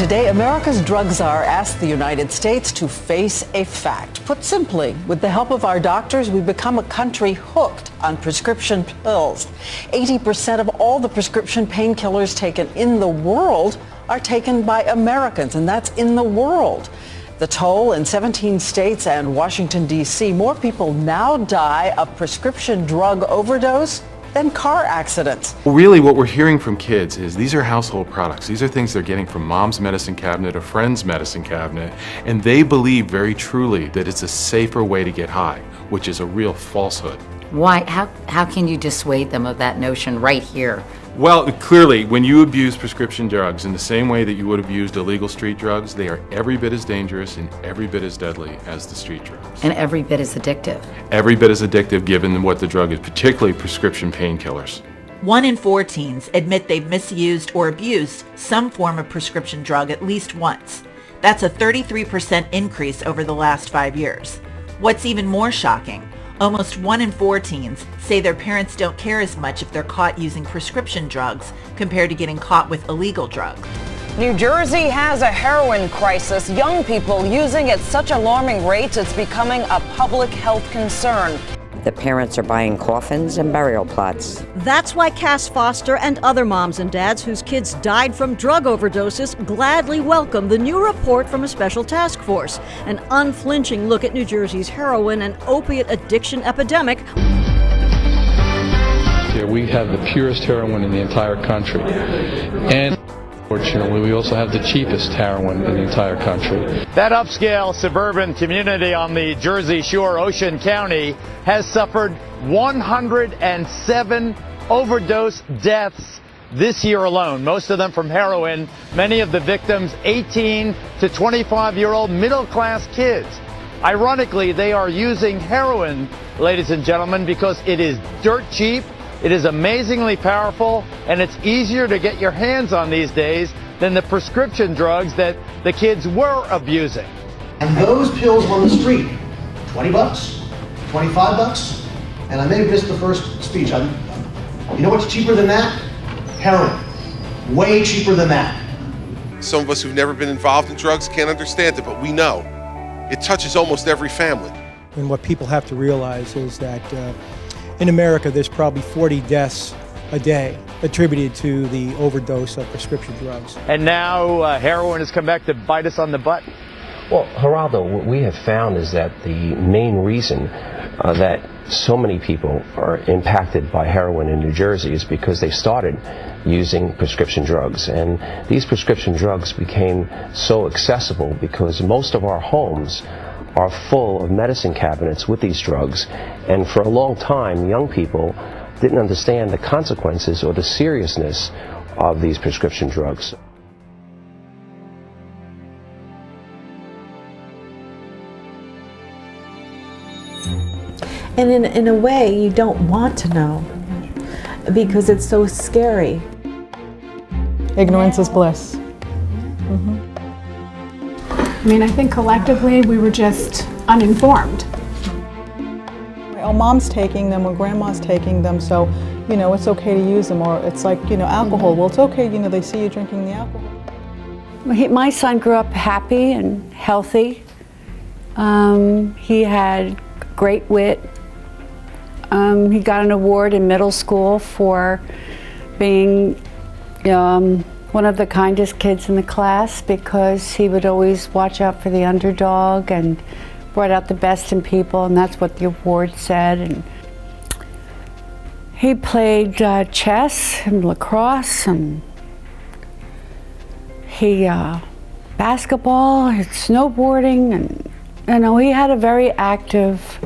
today, America's drug czar asked the United States to face a fact. Put simply, with the help of our doctors, we've become a country hooked on prescription pills. 80% of all the prescription painkillers taken in the world are taken by Americans, and that's in the world. The toll in 17 states and Washington, D.C., more people now die of prescription drug overdose than car accidents. Well, really what we're hearing from kids is these are household products. These are things they're getting from mom's medicine cabinet, a friend's medicine cabinet, and they believe very truly that it's a safer way to get high, which is a real falsehood. Why? How can you dissuade them of that notion right here? Well, clearly, when you abuse prescription drugs in the same way that you would have used illegal street drugs, they are every bit as dangerous and every bit as deadly as the street drugs. And every bit as addictive. Every bit as addictive given what the drug is, particularly prescription painkillers. 1 in 4 teens admit they've misused or abused some form of prescription drug at least once. That's a 33% increase over the last 5 years. What's even more shocking, almost 1 in 4 teens say their parents don't care as much if they're caught using prescription drugs compared to getting caught with illegal drugs. New Jersey has a heroin crisis. Young people using at such alarming rates, it's becoming a public health concern. The parents are buying coffins and burial plots. That's why Cass Foster and other moms and dads whose kids died from drug overdoses gladly welcome the new report from a special task force, an unflinching look at New Jersey's heroin and opiate addiction epidemic. Here we have the purest heroin in the entire country. And fortunately, we also have the cheapest heroin in the entire country. That upscale suburban community on the Jersey Shore, Ocean County, has suffered 107 overdose deaths this year alone, most of them from heroin, many of the victims 18 to 25-year-old middle-class kids. Ironically, they are using heroin, ladies and gentlemen, because it is dirt cheap, it is amazingly powerful, and it's easier to get your hands on these days than the prescription drugs that the kids were abusing. And those pills on the street, 20 bucks, 25 bucks, and I may have missed the first speech. You know what's cheaper than that? Heroin. Way cheaper than that. Some of us who've never been involved in drugs can't understand it, but we know it touches almost every family. And what people have to realize is that in America, there's probably 40 deaths a day attributed to the overdose of prescription drugs. And now heroin has come back to bite us on the butt. Well, Geraldo, what we have found is that the main reason that so many people are impacted by heroin in New Jersey is because they started using prescription drugs. And these prescription drugs became so accessible because most of our homes are full of medicine cabinets with these drugs. And for a long time, young people didn't understand the consequences or the seriousness of these prescription drugs. And in a way, you don't want to know because it's so scary. Ignorance is bliss. I mean, I think collectively we were just uninformed. Oh, mom's taking them or grandma's taking them, so, you know, it's okay to use them. Or it's like, you know, alcohol. Well, it's okay, you know, they see you drinking the alcohol. My son grew up happy and healthy. He had great wit. He got an award in middle school for being one of the kindest kids in the class because he would always watch out for the underdog and brought out the best in people, and that's what the award said. And he played chess and lacrosse, and he basketball, and snowboarding, and you know, he had a very active,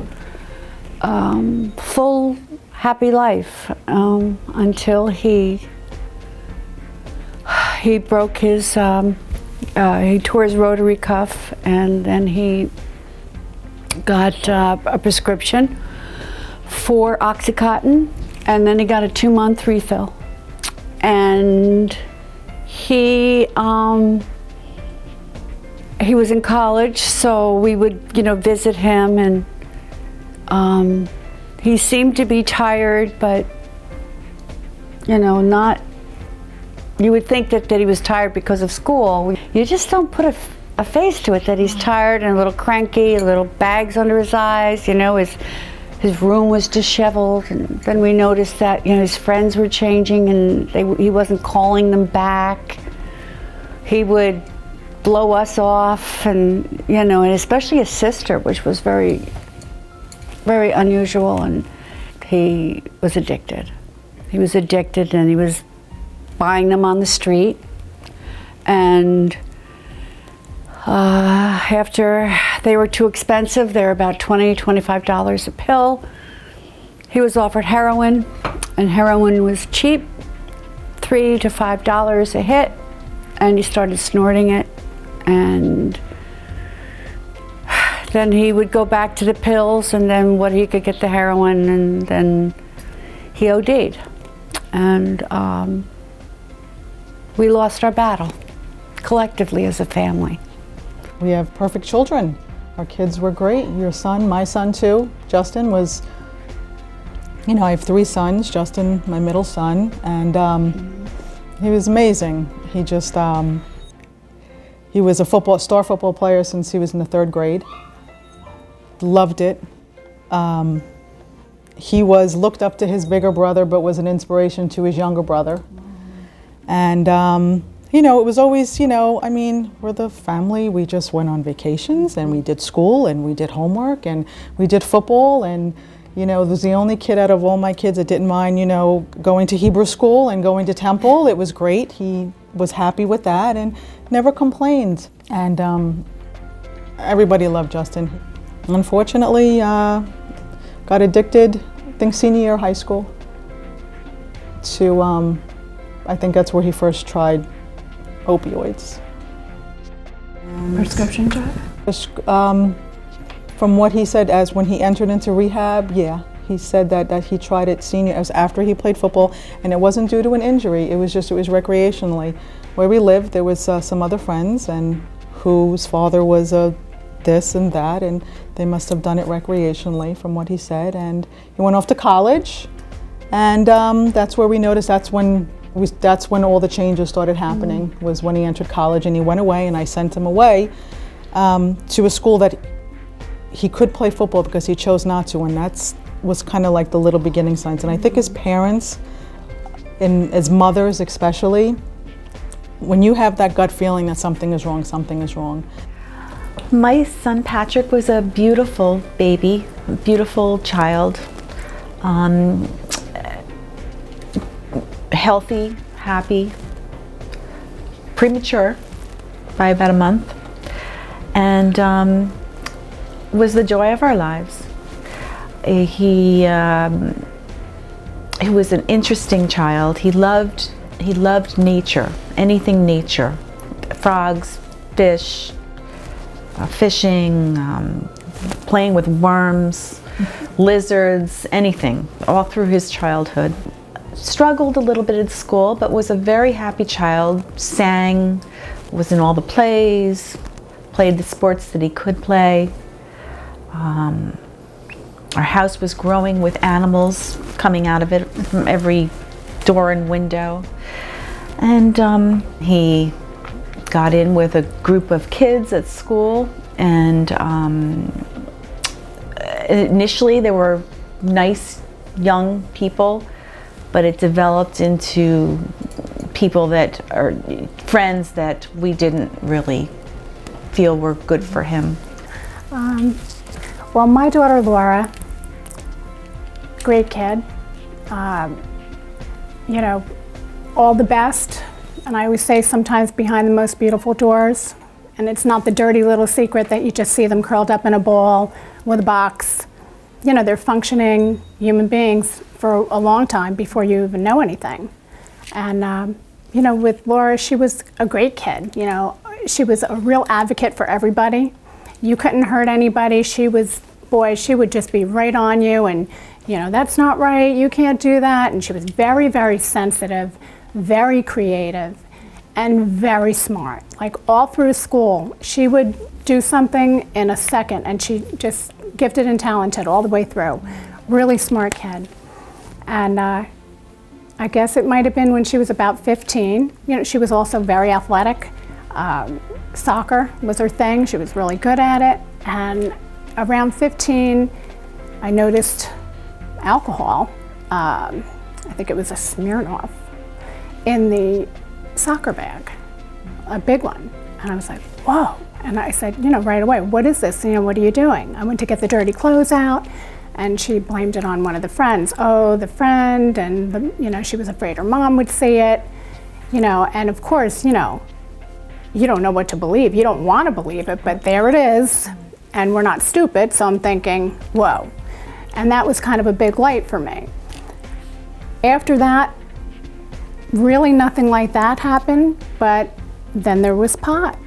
full, happy life until he broke his, he tore his rotary cuff, and then he got a prescription for Oxycontin, and then he got a 2-month refill. And he was in college, so we would, you know, visit him, and he seemed to be tired, but, you know, not. You would think that he was tired because of school. you just don't put a face to it that he's tired and a little cranky, little bags under his eyes, you know, his room was disheveled, and then we noticed that, you know, his friends were changing and he wasn't calling them back. He would blow us off, and, you know, and especially his sister, which was very, very unusual, and he was addicted. He was addicted, and he was buying them on the street, and after they were too expensive, they were about $20, $25 a pill. He was offered heroin, and heroin was cheap, $3 to $5 a hit, and he started snorting it, and then he would go back to the pills, and then what he could get the heroin, and then he OD'd. And we lost our battle, collectively as a family. We have perfect children. Our kids were great. Your son, my son too, Justin was, you know, I have 3 sons, Justin, my middle son, and he was amazing. He just, he was a star football player since he was in the 3rd grade. Loved it. He was looked up to his bigger brother, but was an inspiration to his younger brother. And, you know, it was always, you know, I mean, we're the family. We just went on vacations, and we did school, and we did homework, and we did football, and, you know, was the only kid out of all my kids that didn't mind, you know, going to Hebrew school and going to temple. It was great. He was happy with that and never complained. And everybody loved Justin. Unfortunately, got addicted, I think senior year of high school, to, I think that's where he first tried opioids. Prescription drug? From what he said, as when he entered into rehab, yeah, he said that he tried it as after he played football, and it wasn't due to an injury. It was recreationally. Where we lived, there was some other friends, and whose father was this and that, and they must have done it recreationally, from what he said. And he went off to college, and that's where we noticed. That's when all the changes started happening. Was when he entered college, and he went away, and I sent him away to a school that he could play football because he chose not to, and that's was kind of like the little beginning signs. And I think his parents, and as mothers especially, when you have that gut feeling that something is wrong, something is wrong. My son Patrick was a beautiful baby, a beautiful child, healthy, happy, premature by about a month, and was the joy of our lives. He was an interesting child. He loved nature, anything nature, frogs, fish, fishing, playing with worms, lizards, anything, all through his childhood. Struggled a little bit at school, but was a very happy child, sang, was in all the plays, played the sports that he could play. Our house was growing with animals coming out of it from every door and window. And he got in with a group of kids at school, and initially they were nice young people, but it developed into people that are friends that we didn't really feel were good for him. Well, my daughter Laura, great kid, you know, all the best. And I always say sometimes behind the most beautiful doors, and it's not the dirty little secret that you just see them curled up in a ball with a box. You know, they're functioning human beings for a long time before you even know anything. And, you know, with Laura, she was a great kid. You know, she was a real advocate for everybody. You couldn't hurt anybody. She was, boy, she would just be right on you, and, you know, that's not right, you can't do that. And she was very, very sensitive, very creative, and very smart. Like all through school, she would do something in a second, and she just gifted and talented all the way through. Really smart kid. And I guess it might have been when she was about 15. You know, she was also very athletic. Soccer was her thing. She was really good at it. And around 15, I noticed alcohol. I think it was a Smirnoff in the soccer bag, a big one. And I was like, whoa. And I said, right away, what is this? What are you doing? I went to get the dirty clothes out, and she blamed it on one of the friends. Oh, the friend, and she was afraid her mom would see it, and of course, you don't know what to believe. You don't want to believe it, but there it is, and we're not stupid, so I'm thinking, whoa. And that was kind of a big light for me. After that, really nothing like that happened, but then there was pot.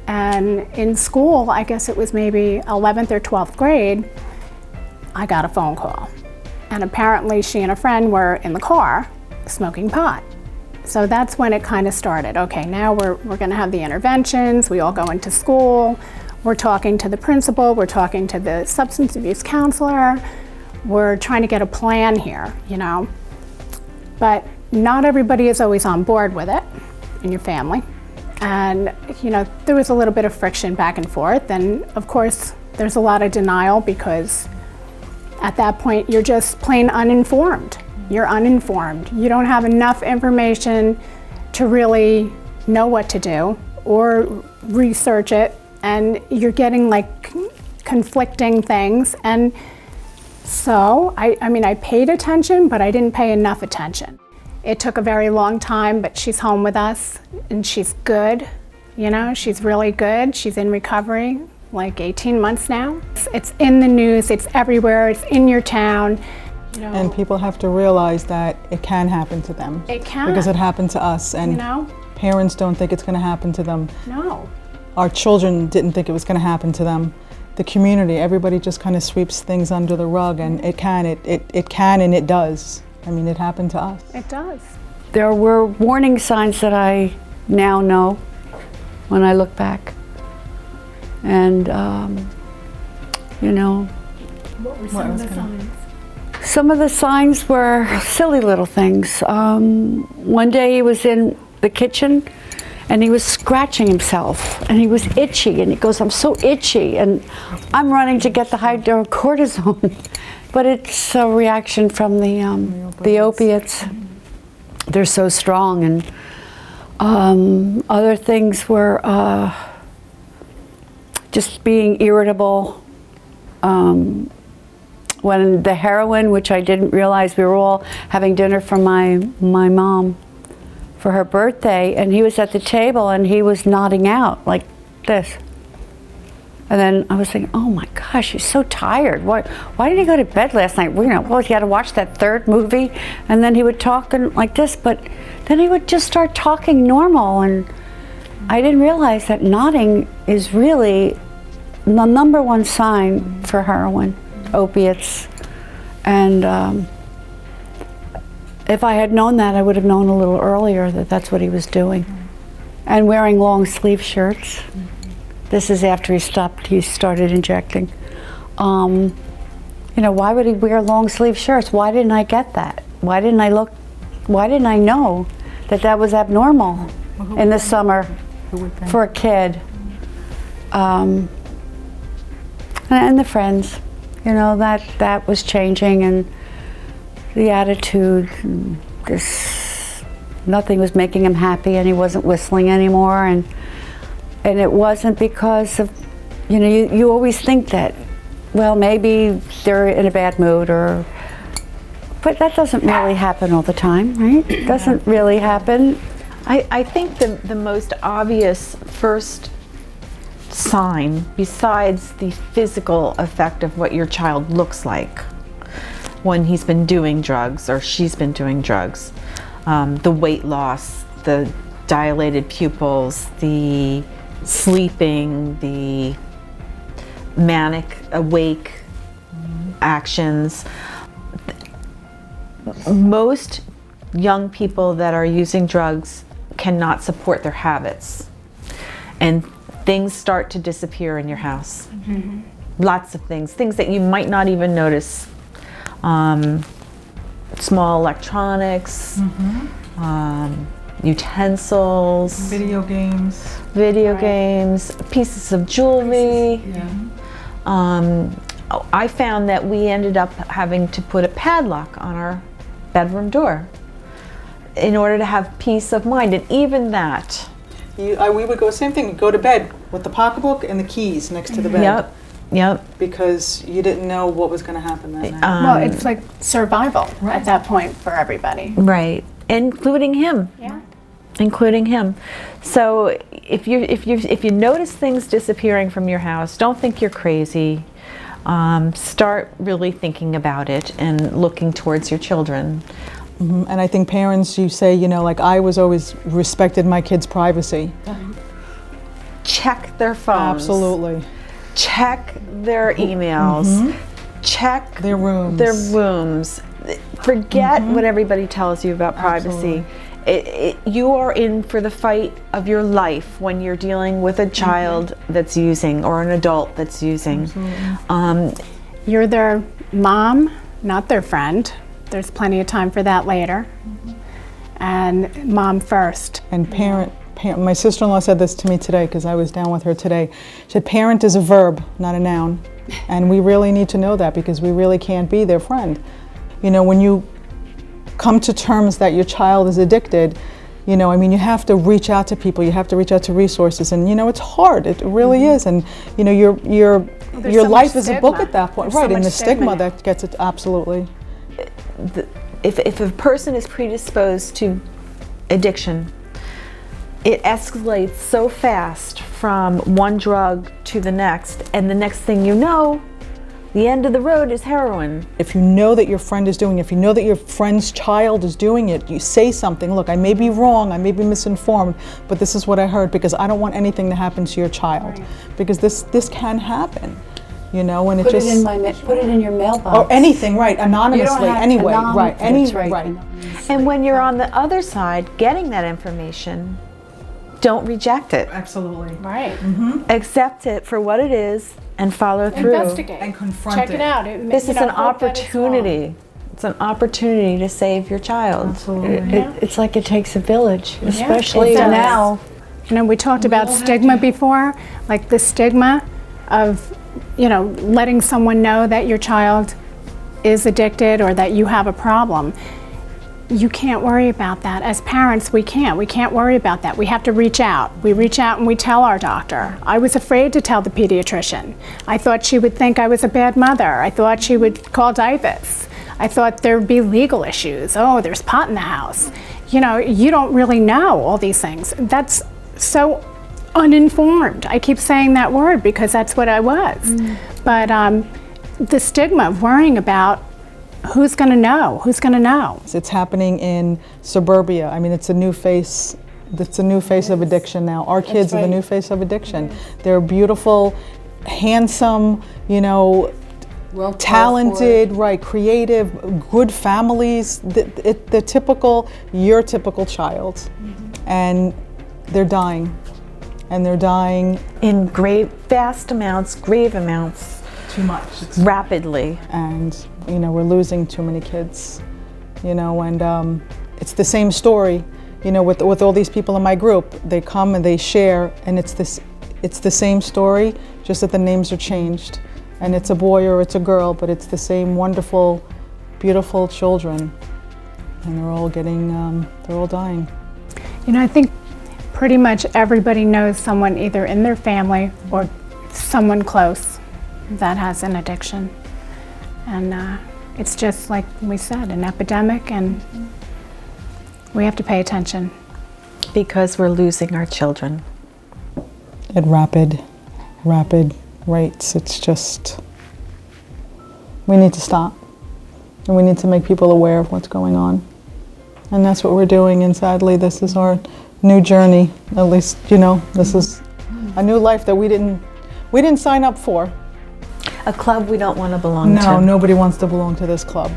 And in school, I guess it was maybe 11th or 12th grade, I got a phone call. And apparently she and a friend were in the car smoking pot. So that's when it kind of started. Okay, now we're gonna have the interventions, we all go into school, we're talking to the principal, we're talking to the substance abuse counselor, we're trying to get a plan here, But not everybody is always on board with it in your family. And, there was a little bit of friction back and forth. And of course, there's a lot of denial because at that point, you're just plain uninformed. You're uninformed. You don't have enough information to really know what to do or research it. And you're getting conflicting things. And so, I paid attention, but I didn't pay enough attention. It took a very long time, but she's home with us and she's good. She's really good. She's in recovery, 18 months now. It's in the news, it's everywhere, it's in your town. And people have to realize that it can happen to them. It can. Because it happened to us, and parents don't think it's going to happen to them. No. Our children didn't think it was going to happen to them. The community, everybody just kind of sweeps things under the rug, and it can and it does. It happened to us. It does. There were warning signs that I now know when I look back. And, What were some of the signs? Some of the signs were silly little things. One day he was in the kitchen and he was scratching himself and he was itchy, and he goes, I'm so itchy, and I'm running to get the hydrocortisone. But it's a reaction from the opiates. They're so strong. And other things were just being irritable. When the heroin, which I didn't realize, we were all having dinner for my mom for her birthday, and he was at the table and he was nodding out like this. And then I was thinking, oh my gosh, he's so tired. Why didn't he go to bed last night? Well, he had to watch that third movie, and then he would talk like this, but then he would just start talking normal, and I didn't realize that nodding is really the #1 sign for heroin, opiates. And if I had known that, I would have known a little earlier that that's what he was doing. And wearing long sleeve shirts. This is after he started injecting. Why would he wear long sleeve shirts? Why didn't I get that? Why didn't I know that that was abnormal in the summer for a kid? And the friends, that was changing, and the attitude, nothing was making him happy, and he wasn't whistling anymore, and it wasn't because of, you always think that, well, maybe they're in a bad mood, but that doesn't really happen all the time, right? It doesn't really happen. I think the most obvious first sign, besides the physical effect of what your child looks like when he's been doing drugs or she's been doing drugs, the weight loss, the dilated pupils, the sleeping, the manic awake actions. Most young people that are using drugs cannot support their habits, and things start to disappear in your house. Mm-hmm. Lots of things that you might not even notice. Small electronics, utensils, Video games. Pieces of jewelry. I found that we ended up having to put a padlock on our bedroom door in order to have peace of mind, and even that. We would go, same thing, go to bed with the pocketbook and the keys next to the bed. Yep. Because you didn't know what was going to happen that night. Well, it's like survival at that point for everybody. Right, including him. Yeah. Including him. So if you notice things disappearing from your house, don't think you're crazy. Start really thinking about it and looking towards your children. And I think parents, you say, you know, like I was always respected my kids' privacy. Check their phones. Absolutely. Check their emails. Check their rooms. Forget what everybody tells you about privacy. You are in for the fight of your life when you're dealing with a child that's using or an adult that's using. You're their mom, not their friend. There's plenty of time for that later. And mom first. And parent, my sister-in-law said this to me today because I was down with her today. She said parent is a verb, not a noun. And we really need to know that because we really can't be their friend. You know, when you come to terms that your child is addicted, you know, I mean, you have to reach out to people, you have to reach out to resources, and you know, it's hard, it really is, and you know, your so life is a book at that point, right, and the stigma that gets it, absolutely. If a person is predisposed to addiction, it escalates so fast from one drug to the next, and the next thing you know, the end of the road is heroin. If you know that your friend is doing it, if you know that your friend's child is doing it, you say something, look, I may be wrong, I may be misinformed, but this is what I heard because I don't want anything to happen to your child. Because this can happen, you know, and put it in your mailbox. Or anything, right, anonymously, anyway, right, right. And when you're on the other side getting that information, don't reject it. Absolutely. Right. Accept it for what it is and follow through. Investigate. And confront Check it out. This is an opportunity. It's an opportunity to save your child. Absolutely. It's like it takes a village, especially it does. now. You know, we talked about stigma before, like the stigma of, you know, letting someone know that your child is addicted or that you have a problem. You can't worry about that. As parents, we can't. We can't worry about that. We have to reach out. We reach out and we tell our doctor. I was afraid to tell the pediatrician. I thought she would think I was a bad mother. I thought she would call DIVIS. I thought there would be legal issues. Oh, there's pot in the house. You know, you don't really know all these things. That's so uninformed. I keep saying that word because that's what I was. But the stigma of worrying about who's going to know? Who's going to know? It's happening in suburbia. I mean, it's a new face. It's a new face of addiction now. Our kids are the new face of addiction. They're beautiful, handsome, you know, talented, right, creative, good families. The typical, your typical child, and they're dying, and they're dying in vast amounts, grave amounts. Too much. Rapidly. And you know, we're losing too many kids, you know, and it's the same story, you know, with all these people in my group. They come and they share, and it's the same story, just that the names are changed, and it's a boy or it's a girl, but it's the same wonderful, beautiful children, and they're all dying. You know, I think pretty much everybody knows someone either in their family or someone close that has an addiction. And it's just like we said, an epidemic, and we have to pay attention. Because we're losing our children. At rapid rates. It's just, we need to stop. And we need to make people aware of what's going on. And that's what we're doing, and sadly this is our new journey. At least, you know, this is a new life that we didn't sign up for. A club we don't want to belong to. No, nobody wants to belong to this club.